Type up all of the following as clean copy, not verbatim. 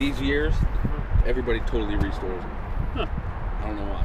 These years, everybody totally restores them. Huh. I don't know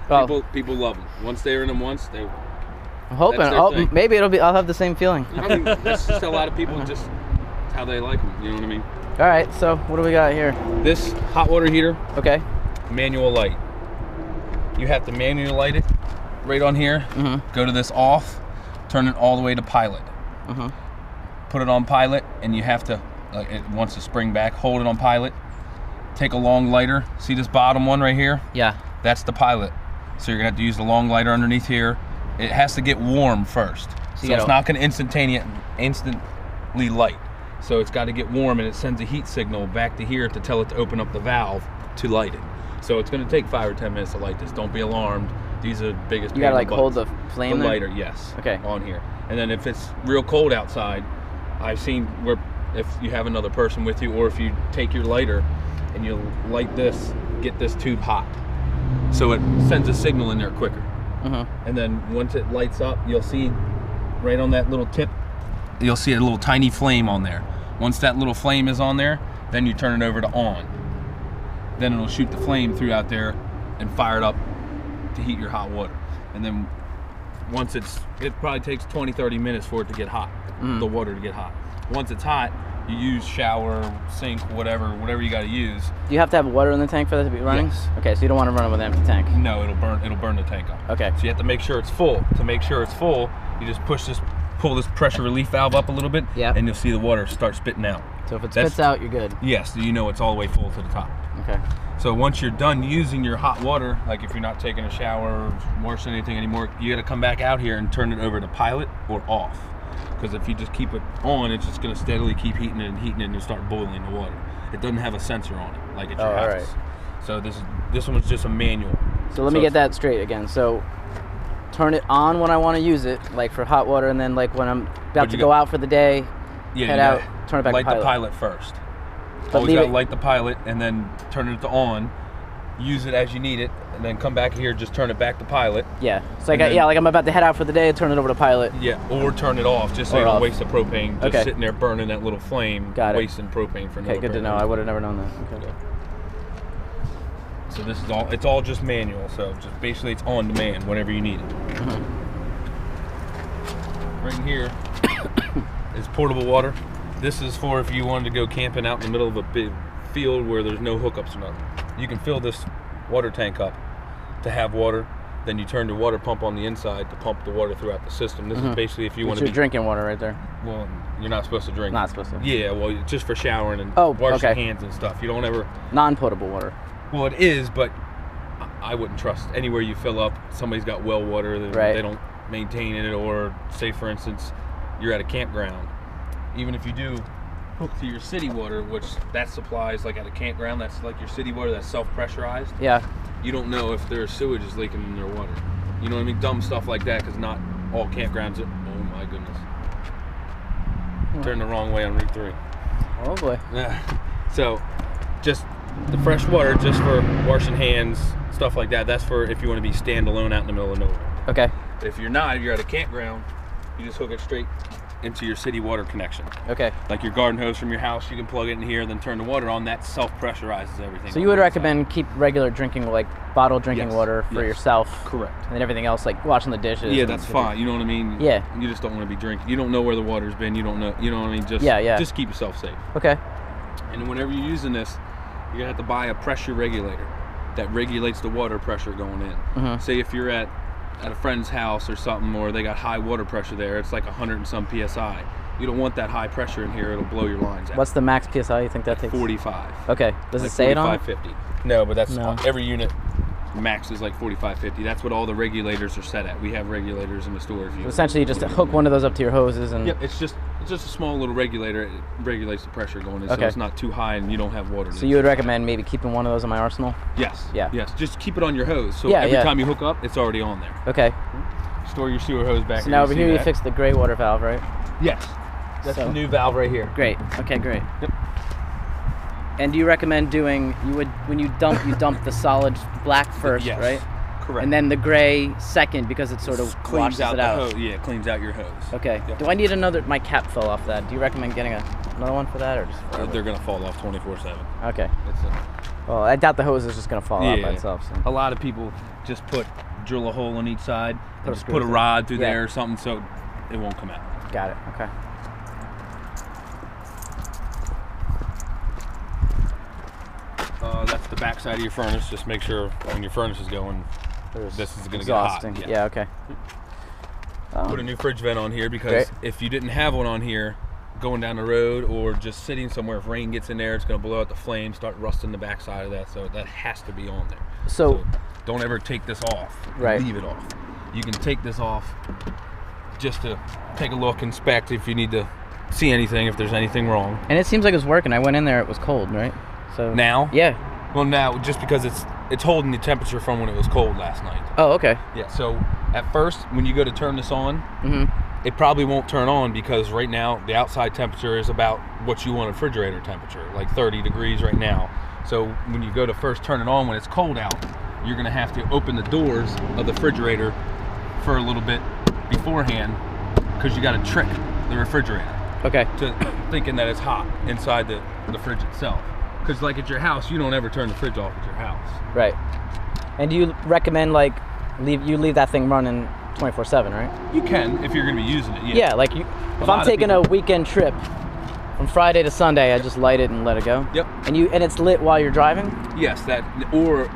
why. Well, people love them. Once they're in them, they. I'm hoping. Maybe it'll be. I'll have the same feeling. I mean, that's just a lot of people just how they like them. You know what I mean? All right. So what do we got here? This hot water heater. Okay. Manual light. You have to manually light it right on here. Mm-hmm. Go to this off. Turn it all the way to pilot. Mm-hmm. Put it on pilot, and you have to. It wants to spring back. Hold it on pilot. Take a long lighter. See this bottom one right here? Yeah. That's the pilot. So you're gonna have to use the long lighter underneath here. It has to get warm first. So it's not gonna instantly light. So it's got to get warm, and it sends a heat signal back to here to tell it to open up the valve to light it. So it's gonna take 5 or 10 minutes to light this. Don't be alarmed. These are the biggest. You gotta like hold the flame. The there? lighter, yes. Okay. On here, and then if it's real cold outside, I've seen where if you have another person with you, or if you take your lighter and you light this, get this tube hot, so it sends a signal in there quicker. Mm-hmm. And then once it lights up, you'll see right on that little tip, you'll see a little tiny flame on there. Once that little flame is on there, then you turn it over to on. Then it'll shoot the flame throughout there and fire it up to heat your hot water. And then once it probably takes 20-30 minutes for it to get hot, the water to get hot. Once it's hot, you use shower, sink, whatever you got to use. Do you have to have water in the tank for that to be running? Yes. Okay, so you don't want to run it with an empty tank. No, it'll burn the tank up. Okay. So you have to make sure it's full. To make sure it's full, you just pull this pressure relief valve up a little bit, yeah, and you'll see the water start spitting out. So if it spits out, you're good. Yes, you know it's all the way full to the top. Okay. So once you're done using your hot water, like if you're not taking a shower or washing anything anymore, you got to come back out here and turn it over to pilot or off. Because if you just keep it on, it's just going to steadily keep heating it and you start boiling the water. It doesn't have a sensor on it like at your house. All right. So this one's just a manual. So let me get that straight again. So turn it on when I want to use it, like for hot water, and then like when I'm about to go out for the day, head out, turn it back to pilot. Light the pilot first. But Always got to light the pilot and then turn it to on. Use it as you need it, and then come back here, just turn it back to pilot. Yeah. So like I'm about to head out for the day, turn it over to pilot. Yeah, or turn it off, just so you don't waste the propane. Just sitting there burning that little flame, wasting propane for no. Okay, good to know. I would have never known that. Okay. So this is it's all just manual. So just basically it's on demand whenever you need it. Right here is portable water. This is for if you wanted to go camping out in the middle of a big field where there's no hookups or nothing. You can fill this water tank up to have water. Then you turn the water pump on the inside to pump the water throughout the system. This is basically if you want to be drinking water right there. Well, you're not supposed to drink. Not supposed to. Yeah, well, just for showering and washing hands and stuff. You don't ever. Non-potable water. Well, it is, but I wouldn't trust anywhere you fill up. Somebody's got well water. They don't maintain it, or say for instance, you're at a campground. Even if you do hook to your city water, which that supplies like at a campground, that's like your city water that's self-pressurized. Yeah. You don't know if their sewage is leaking in their water. You know what I mean? Dumb stuff like that, because not all campgrounds. Oh my goodness. Turn the wrong way on Route 3. Oh boy. Yeah. So, just the fresh water, just for washing hands, stuff like that. That's for if you want to be standalone out in the middle of nowhere. Okay. If you're not, if you're at a campground, you just hook it straight into your city water connection. Okay. Like your garden hose from your house, you can plug it in here, then turn the water on. That self-pressurizes everything. So you would recommend keep regular drinking, like bottled drinking water for yourself. Correct. And then everything else, like washing the dishes. Yeah, that's fine. You know what I mean? Yeah. You just don't want to be drinking. You don't know where the water's been. You don't know. You know what I mean? Just Just keep yourself safe. Okay. And whenever you're using this, you're gonna have to buy a pressure regulator that regulates the water pressure going in. Say if you're at a friend's house or something, or they got high water pressure there, it's like 100 and some PSI. You don't want that high pressure in here, it'll blow your lines out. What's the max PSI you think that takes? 45. Okay. Does it say it on? 45, 50. No, but that's every unit max is like 45, 50. That's what all the regulators are set at. We have regulators in the store. So essentially you just hook one of those up to your hoses and... Yep, it's just a small little regulator. It regulates the pressure going in, so it's not too high and you don't have water. So you would recommend maybe keeping one of those in my arsenal? Yes. Yeah. Yes, just keep it on your hose. So every time you hook up, it's already on there. Okay. Store your sewer hose back. So now over here you fix the gray water valve, right? Yes. That's the new valve right here. Great. Okay, great. Yep. And do you recommend doing, when you dump the solid black first, right? Correct. And then the gray second because it sort of washes it out. Hose. Yeah, it cleans out your hose. Okay. Yep. Do I need another? My cap fell off that. Do you recommend getting another one for that, or just? They're gonna fall off 24/7. Okay. Well, I doubt the hose is just gonna fall out by itself. So. A lot of people just drill a hole on each side, put a rod through there or something, so it won't come out. Got it. Okay. That's the back side of your furnace. Just make sure when your furnace is going, this is going to get hot. Yeah, okay. Put a new fridge vent on here because if you didn't have one on here, going down the road or just sitting somewhere, if rain gets in there, it's going to blow out the flame, start rusting the back side of that. So that has to be on there. So don't ever take this off. Right. Leave it off. You can take this off just to take a look, inspect if you need to see anything, if there's anything wrong. And it seems like it's working. I went in there, it was cold, right? So now? Yeah. Well, now just because it's holding the temperature from when it was cold last night. Oh, okay. Yeah. So at first, when you go to turn this on, it probably won't turn on because right now the outside temperature is about what you want refrigerator temperature, like 30 degrees right now. So when you go to first turn it on when it's cold out, you're gonna have to open the doors of the refrigerator for a little bit beforehand because you got to trick the refrigerator. Okay. To thinking that it's hot inside the fridge itself. Because like at your house, you don't ever turn the fridge off at your house. Right. And do you recommend like leave that thing running 24/7, right? You can if you're going to be using it. Yeah. Yeah, like if I'm taking a weekend trip from Friday to Sunday, I just light it and let it go. Yep. And it's lit while you're driving? Yes, or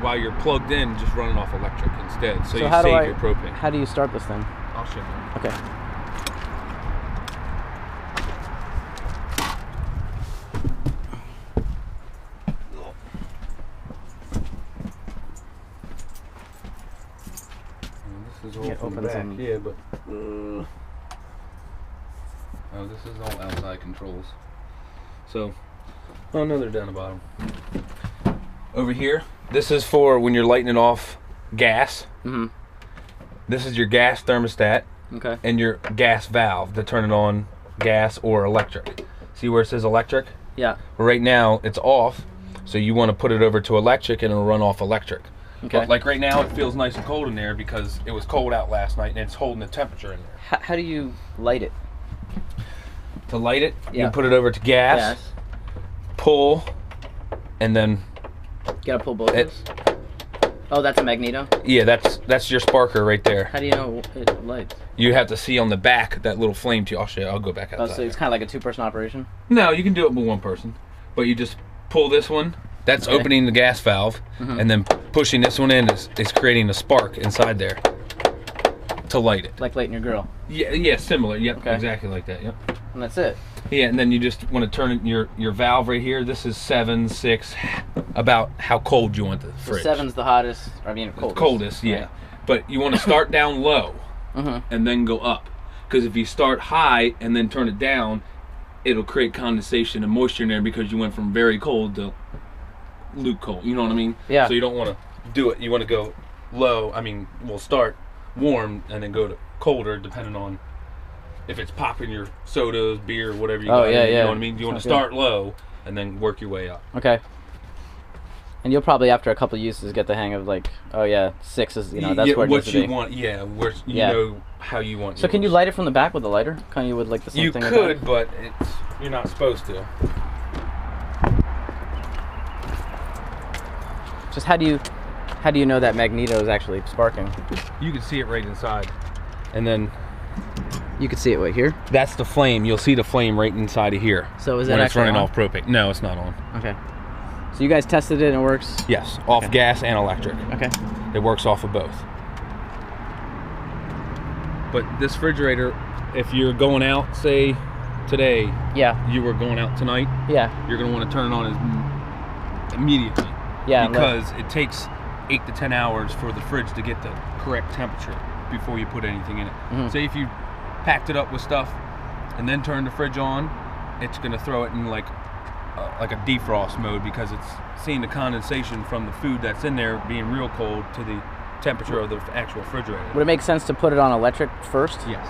while you're plugged in, just running off electric instead. So you save your propane. How do you start this thing? I'll show you. Okay. This is all from the back. Yeah, but this is all outside controls. So, no, they're down the bottom. Over here, this is for when you're lighting it off gas. This is your gas thermostat. Okay. And your gas valve to turn it on gas or electric. See where it says electric? Yeah. Right now it's off, so you want to put it over to electric and it'll run off electric. Okay. But like right now it feels nice and cold in there because it was cold out last night and it's holding the temperature in there. How do you light it? To light it, you put it over to gas, pull, and then... You gotta pull both of those? Oh, that's a magneto? Yeah, that's your sparker right there. How do you know it lights? You have to see on the back that little flame too. I'll show you. I'll go back outside. Oh, so it's kind of like a two-person operation? No, you can do it with one person. But you just pull this one. That's opening the gas valve. And then pushing this one in is creating a spark inside there to light it. Like lighting your grill? Yeah, similar. Yep, exactly like that. Yep. And that's it? Yeah, and then you just want to turn your valve right here. This is 7, 6, about how cold you want the fridge. So 7's the hottest, I mean coldest. Coldest, yeah. Right. But you want to start down low and then go up. Because if you start high and then turn it down, it'll create condensation and moisture in there because you went from very cold to luke cold. You know what I mean? Yeah. So you don't want to do it. You want to go low. I mean, we'll start warm and then go to colder depending on if it's popping your sodas, beer, whatever you got. Yeah. You know what I mean? You want to start low and then work your way up. Okay. And you'll probably, after a couple uses, get the hang of like, 6 is, that's where it needs to be. What you want, where you know how you want. So can you light it from the back with a lighter? Kind of with like the same thing? You could, but you're not supposed to. Just how do you know that magneto is actually sparking? You can see it right inside, and then you can see it right here. That's the flame. You'll see the flame right inside of here. So is that when it's running on? off propane? No, it's not on. Okay. So you guys tested it and it works? Yes, off gas and electric. Okay. It works off of both. But this refrigerator, if you're going out, say today, you were going out tonight, you're going to want to turn it on immediately. Yeah. Because it takes 8 to 10 hours for the fridge to get the correct temperature before you put anything in it. Say if you packed it up with stuff and then turned the fridge on, it's going to throw it in like a defrost mode because it's seeing the condensation from the food that's in there being real cold to the temperature of the actual refrigerator. Would it make sense to put it on electric first? Yes.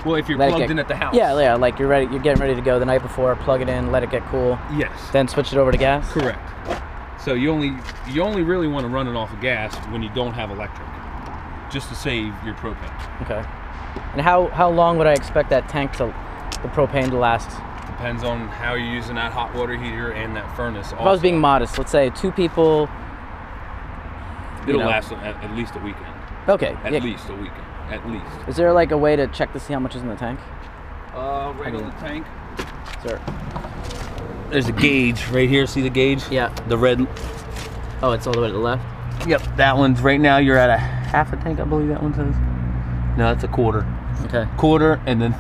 Well, if you're plugged in at the house. Yeah, like you're getting ready to go the night before, plug it in, let it get cool. Yes. Then switch it over to gas? Correct. So you only really want to run it off of gas when you don't have electric, just to save your propane. Okay. And how long would I expect that tank the propane to last? Depends on how you're using that hot water heater and that furnace. If I was being modest, let's say 2 people. It'll last at least a weekend. Okay. At least a weekend. At least. Is there like a way to check to see how much is in the tank? Right on the tank. Sir. There's a gauge right here. See the gauge? Yeah. The red. Oh, it's all the way to the left? Yep. That one's right now. You're at a half a tank, I believe that one says. No, that's a quarter. Okay. Quarter, and then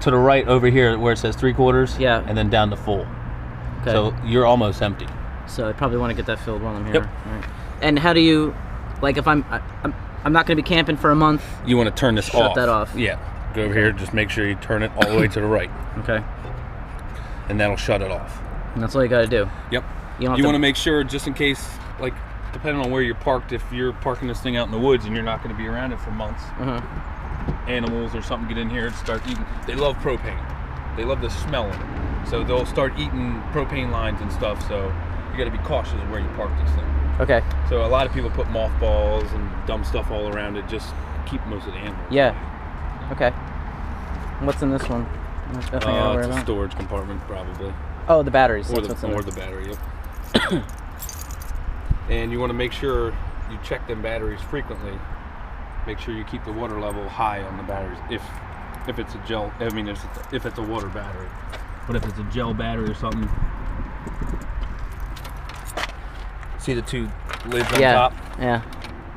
to the right over here where it says 3/4. Yeah. And then down to full. Okay. So you're almost empty. So I probably want to get that filled while I'm here. Yep. All right. And how do you, like, if I'm not going to be camping for a month? You want to turn this off. Shut that off. Yeah. Go over here. Just make sure you turn it all the way to the right. Okay. And that'll shut it off. And that's all you got to do. Yep. You want to make sure, just in case, like, depending on where you're parked, if you're parking this thing out in the woods and you're not going to be around it for months, animals or something get in here and start eating. They love propane. They love the smell of it. So they'll start eating propane lines and stuff. So you got to be cautious of where you park this thing. Okay. So a lot of people put mothballs and dumb stuff all around it, just keep most of the animals. Yeah. Okay. What's in this one? It's a storage compartment, probably. Oh, the batteries. Or the battery, yep. And you want to make sure you check them batteries frequently. Make sure you keep the water level high on the batteries. If it's a gel, I mean, if it's a water battery. But if it's a gel battery or something, see the 2 lids on top? Yeah.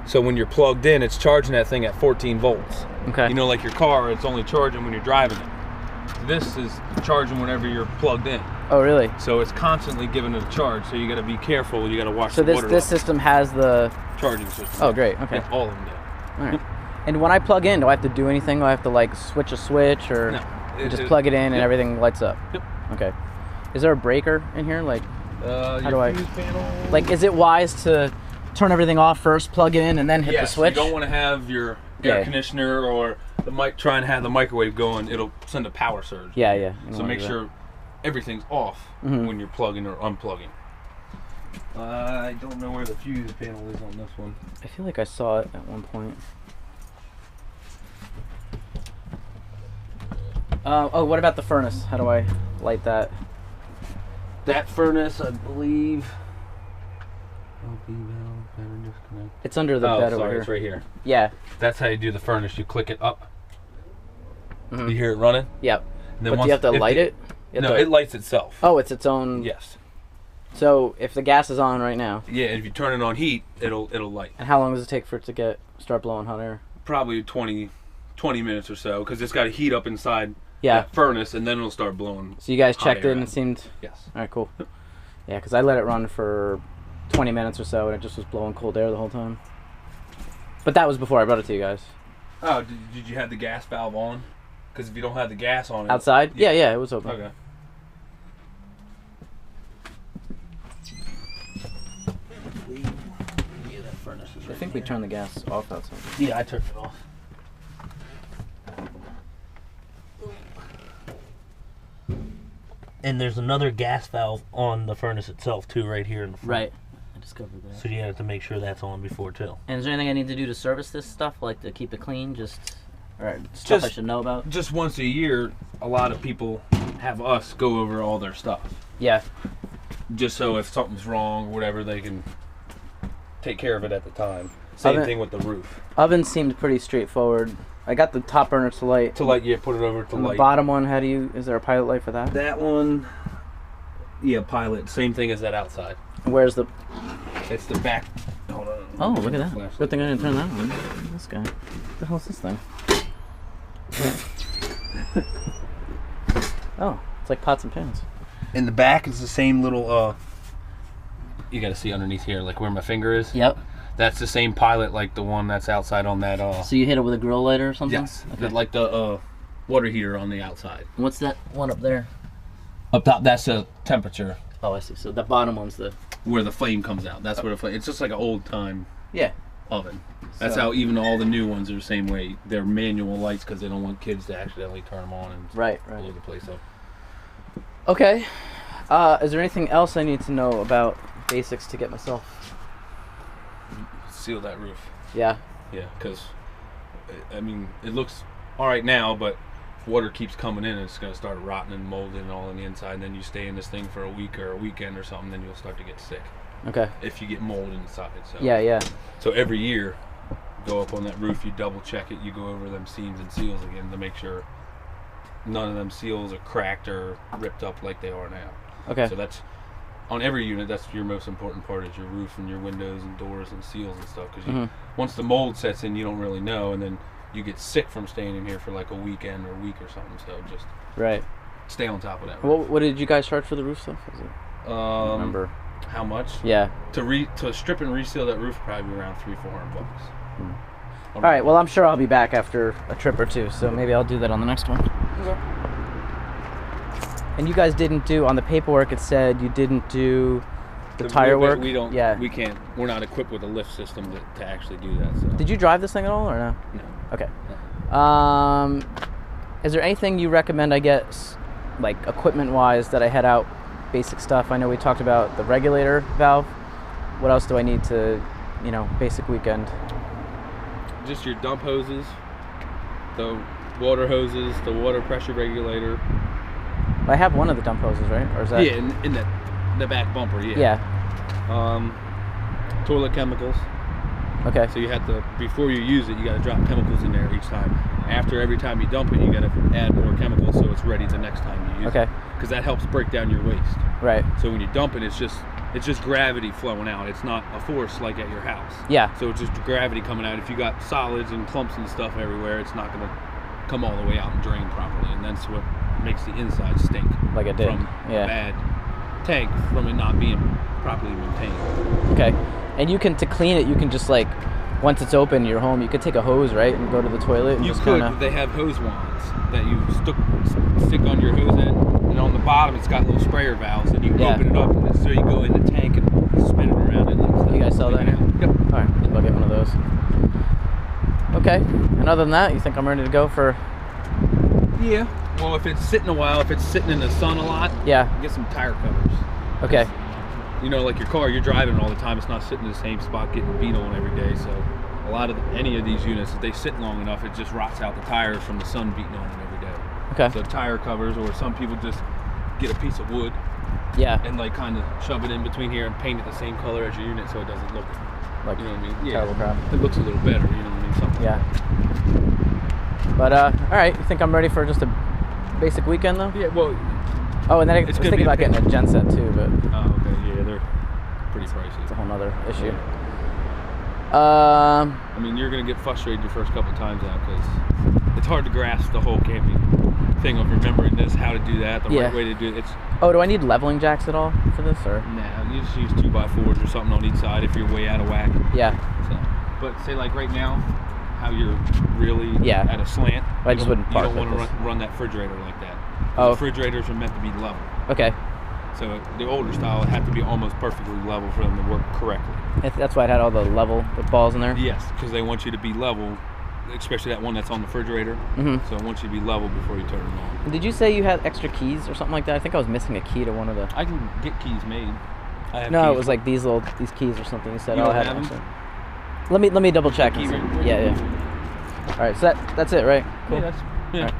So when you're plugged in, it's charging that thing at 14 volts. Okay. You know, like your car, it's only charging when you're driving it. This is charging whenever you're plugged in. Oh, really? So it's constantly giving it a charge. So you got to be careful. You got to watch the water. So this system has the charging system. Oh, great. Okay. Yeah, all of them do. All right. And when I plug in, do I have to do anything? Do I have to like switch a switch, or just plug it in and everything lights up? Yep. Okay. Is there a breaker in here? Like, how do I? Panel. Like, is it wise to turn everything off first, plug it in, and then hit the switch? You don't want to have your air conditioner or the mic try and have the microwave going. It'll send a power surge. Yeah, yeah. So make sure everything's off when you're plugging or unplugging. I don't know where the fuse panel is on this one. I feel like I saw it at one point. Oh, what about the furnace? How do I light that? That furnace, I believe. It's under the bed over here. It's right here. Yeah. That's how you do the furnace. You click it up. You hear it running? Yep. But do you have to light it? No, it lights itself. Oh, it's its own. Yes. So if the gas is on right now. Yeah, if you turn it on heat, it'll light. And how long does it take for it to start blowing hot air? Probably 20 minutes or so, because it's got to heat up inside that furnace, and then it'll start blowing. So you guys checked it and it seemed. Yes. All right, cool. Yeah, because I let it run for 20 minutes or so, and it just was blowing cold air the whole time. But that was before I brought it to you guys. Oh, did you have the gas valve on? Because if you don't have the gas on it... Outside? Yeah, it was open. Okay. Yeah, that furnace is right I think we turned the gas off outside. Yeah, I turned it off. And there's another gas valve on the furnace itself, too, right here in the front. Right. I discovered that. So you have to make sure that's on before, too. And is there anything I need to do to service this stuff, like to keep it clean? Stuff I should know about? Just once a year, a lot of people have us go over all their stuff. Yeah. Just so if something's wrong or whatever, they can take care of it at the time. Same thing with the roof. Oven seemed pretty straightforward. I got the top burner to light. To light, yeah, put it over to and light. The bottom one, is there a pilot light for that? That one, yeah, pilot. Same thing as that outside. Where's the... It's the back. Hold on. Oh, look at that. Good thing I didn't turn that on. This guy. What the hell is this thing? Oh, it's like pots and pans. In the back is the same little, you gotta see underneath here, like where my finger is. Yep. That's the same pilot, like the one that's outside on that, So you hit it with a grill lighter or something? Yes. Okay. Like the, water heater on the outside. What's that one up there? Up top, that's the temperature. Oh, I see. So the bottom one's the... Where the flame comes out. That's where the flame... It's just like an old-time oven. That's how even all the new ones are the same way. They're manual lights because they don't want kids to accidentally turn them on and blow the place up. Okay. Is there anything else I need to know about basics to get myself? Seal that roof. Yeah. Yeah, because I mean it looks all right now, but if water keeps coming in, it's going to start rotting and molding and all on the inside. And then you stay in this thing for a week or a weekend or something, then you'll start to get sick. Okay. If you get mold inside. So. Yeah. So every year, go up on that roof, you double check it, you go over them seams and seals again to make sure none of them seals are cracked or ripped up like they are now. Okay. So that's on every unit. That's your most important part is your roof and your windows and doors and seals and stuff. Because once the mold sets in, you don't really know, and then you get sick from staying in here for like a weekend or a week or something. So just stay on top of that. What did you guys charge for the roof stuff? I don't remember how much? Yeah. To strip and reseal that roof, probably around $300-400. All right. Well, I'm sure I'll be back after a trip or two, so maybe I'll do that on the next one. Okay. And you guys didn't do on the paperwork. It said you didn't do the tire work. We don't. Yeah. We can't. We're not equipped with a lift system to actually do that. So. Did you drive this thing at all, or no? No. Okay. Is there anything you recommend I get, like equipment-wise, that I head out? Basic stuff. I know we talked about the regulator valve. What else do I need to, basic weekend? Just your dump hoses, the water hoses, the water pressure regulator. I have one of the dump hoses, right? Or is that? Yeah, in the back bumper. Yeah. Yeah. Toilet chemicals. Okay. So you have to, before you use it, you got to drop chemicals in there each time. After every time you dump it, you got to add more chemicals so it's ready the next time you use it. Okay. Because that helps break down your waste. Right. So when you dump it, it's just gravity flowing out. It's not a force like at your house. Yeah. So it's just gravity coming out. If you got solids and clumps and stuff everywhere, it's not going to come all the way out and drain properly, and that's what makes the inside stink. Like it did. From a bad tank, from it not being properly maintained. Okay. And to clean it, you can just once it's open, you're home, you could take a hose, right, and go to the toilet and They have hose wands that you stick on your hose end, and on the bottom it's got little sprayer valves, and you open it up, and so you go in the tank and spin it around it. You guys sell that? Yep. All right, maybe I'll get one of those. Okay. And other than that, you think I'm ready to go for? Yeah. Well, if it's sitting a while, if it's sitting in the sun a lot, get some tire covers. Okay. Like your car, you're driving all the time. It's not sitting in the same spot getting beat on every day. So a lot of any of these units, if they sit long enough, it just rots out the tires from the sun beating on them every day. Okay. So tire covers, or some people just get a piece of wood. Yeah. And kind of shove it in between here and paint it the same color as your unit so it doesn't look like, you know what I mean? Terrible crap. It looks a little better, you know what I mean? Something like that. But all right, you think I'm ready for just a basic weekend though? Yeah, well. Oh, and then I was thinking about getting a gen set too, but. Oh, okay, yeah, they're pretty pricey. It's a whole nother issue. Yeah. I mean, you're gonna get frustrated your first couple times out because it's hard to grasp the whole camping thing of remembering this, how to do that, the right way to do it. Oh, do I need leveling jacks at all for this, or? Nah, you just use 2x4s or something on each side if you're way out of whack. Yeah. So, but say like right now, how you're really at a slant. I just wouldn't park. You don't want to run that refrigerator like that. Oh. Refrigerators are meant to be level. Okay. So the older style have to be almost perfectly level for them to work correctly. That's why it had all the level with balls in there? Yes, because they want you to be level, especially that one that's on the refrigerator. So it wants you to be level before you turn it on. Did you say you had extra keys or something like that? I think I was missing a key to one of the... I can get keys made. No, it was like these keys or something. You said, you I have have them? Let me double check. Key ring. Yeah. All right, so that's it, right? Cool. Yeah, All right.